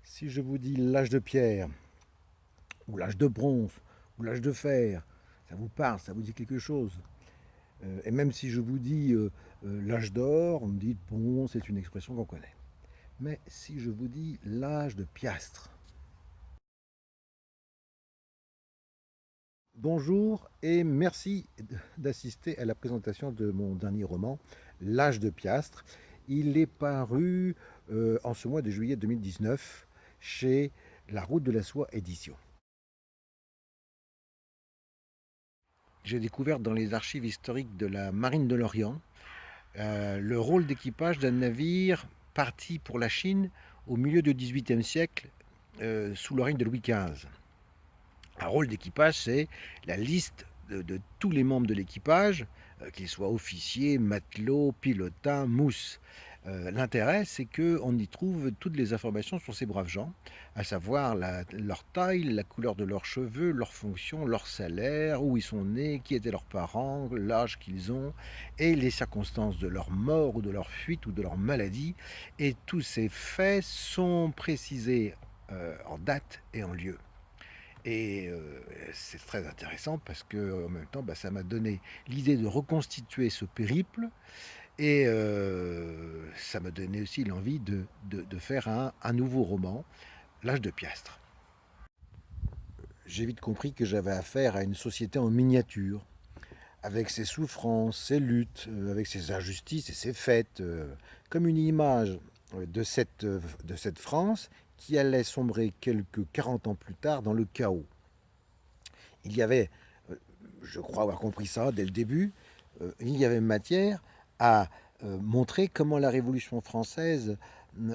Si je vous dis l'âge de pierre, ou l'âge de bronze, ou l'âge de fer, ça vous parle, ça vous dit quelque chose. Et même si je vous dis l'âge d'or, on me dit bon, c'est une expression qu'on connaît. Mais si je vous dis l'âge de piastre, bonjour et merci d'assister à la présentation de mon dernier roman, L'âge de piastre. Il est paru en ce mois de juillet 2019 chez La Route de la Soie Édition. J'ai découvert dans les archives historiques de la Marine de l'Orient le rôle d'équipage d'un navire parti pour la Chine au milieu du XVIIIe siècle sous le règne de Louis XV. Un rôle d'équipage, c'est la liste de tous les membres de l'équipage, qu'ils soient officiers, matelots, pilotins, mousses. L'intérêt, c'est qu'on y trouve toutes les informations sur ces braves gens, à savoir leur taille, la couleur de leurs cheveux, leur fonction, leur salaire, où ils sont nés, qui étaient leurs parents, l'âge qu'ils ont, et les circonstances de leur mort ou de leur fuite ou de leur maladie. Et tous ces faits sont précisés en date et en lieu. Et c'est très intéressant parce que en même temps, ça m'a donné l'idée de reconstituer ce périple et ça m'a donné aussi l'envie de faire un nouveau roman, L'âge de Piastre. J'ai vite compris que j'avais affaire à une société en miniature, avec ses souffrances, ses luttes, avec ses injustices et ses fêtes, comme une image de cette France qui allait sombrer quelques 40 ans plus tard dans le chaos. Il y avait, je crois avoir compris ça dès le début, il y avait matière à montrer comment la Révolution française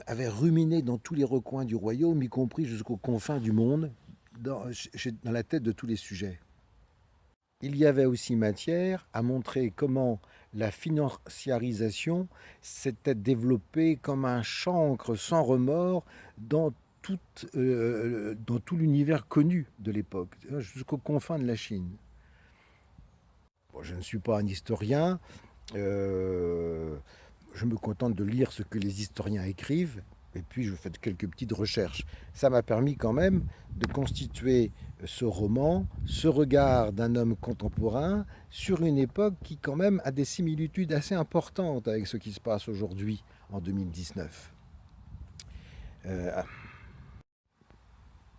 avait ruminé dans tous les recoins du royaume, y compris jusqu'aux confins du monde, dans la tête de tous les sujets. Il y avait aussi matière à montrer comment la financiarisation s'était développée comme un chancre sans remords dans dans tout l'univers connu de l'époque, jusqu'aux confins de la Chine. Bon, je ne suis pas un historien, euh, je me contente de lire ce que les historiens écrivent, et puis je fais quelques petites recherches. Ça m'a permis quand même de constituer ce roman, ce regard d'un homme contemporain sur une époque qui quand même a des similitudes assez importantes avec ce qui se passe aujourd'hui en 2019. Euh,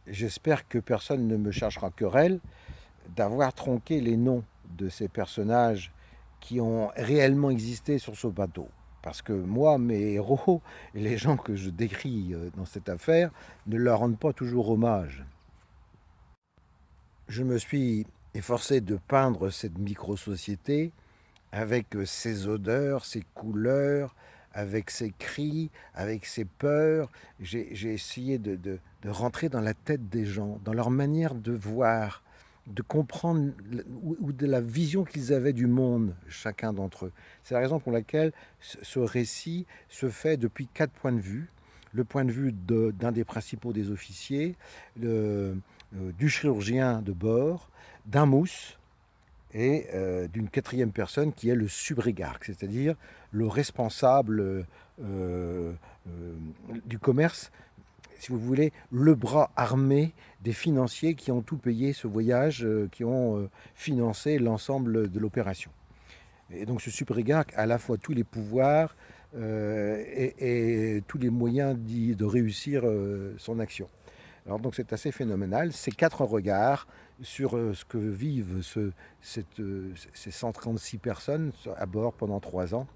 J'espère que personne ne me cherchera querelle d'avoir tronqué les noms de ces personnages qui ont réellement existé sur ce bateau. Parce que moi, mes héros et les gens que je décris dans cette affaire ne leur rendent pas toujours hommage. Je me suis efforcé de peindre cette micro-société avec ses odeurs, ses couleurs, avec ses cris, avec ses peurs. J'ai essayé de rentrer dans la tête des gens, dans leur manière de voir, de comprendre ou de la vision qu'ils avaient du monde, chacun d'entre eux. C'est la raison pour laquelle ce récit se fait depuis 4 points de vue. Le point de vue d'un des principaux des officiers, du chirurgien de bord, d'un mousse, et d'une quatrième personne qui est le subrégarque, c'est-à-dire le responsable du commerce, si vous voulez, le bras armé des financiers qui ont tout payé ce voyage, qui ont financé l'ensemble de l'opération. Et donc ce subrégarque a à la fois tous les pouvoirs et tous les moyens de réussir son action. Alors donc c'est assez phénoménal. Ces 4 regards sur ce que vivent ces 136 personnes à bord pendant 3 ans,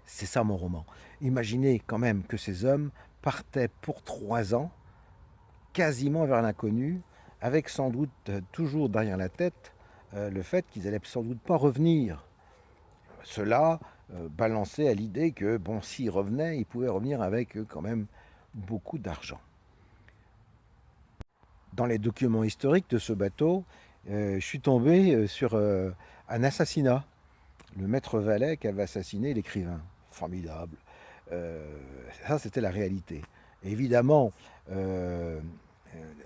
c'est ça mon roman. Imaginez quand même que ces hommes partaient pour 3 ans, quasiment vers l'inconnu, avec sans doute toujours derrière la tête le fait qu'ils allaient sans doute pas revenir. Cela balançait à l'idée que bon, s'ils revenaient, ils pouvaient revenir avec quand même beaucoup d'argent. Dans les documents historiques de ce bateau, je suis tombé sur un assassinat. Le maître Valet qui avait assassiné l'écrivain. Formidable. Ça, c'était la réalité. Et évidemment,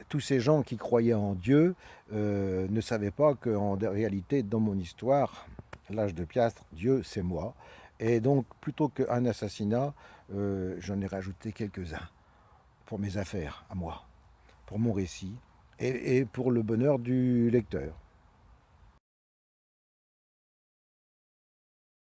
tous ces gens qui croyaient en Dieu ne savaient pas qu'en réalité, dans mon histoire, l'âge de Piastre, Dieu, c'est moi. Et donc, plutôt qu'un assassinat, j'en ai rajouté quelques-uns pour mes affaires, à moi, pour mon récit, et pour le bonheur du lecteur.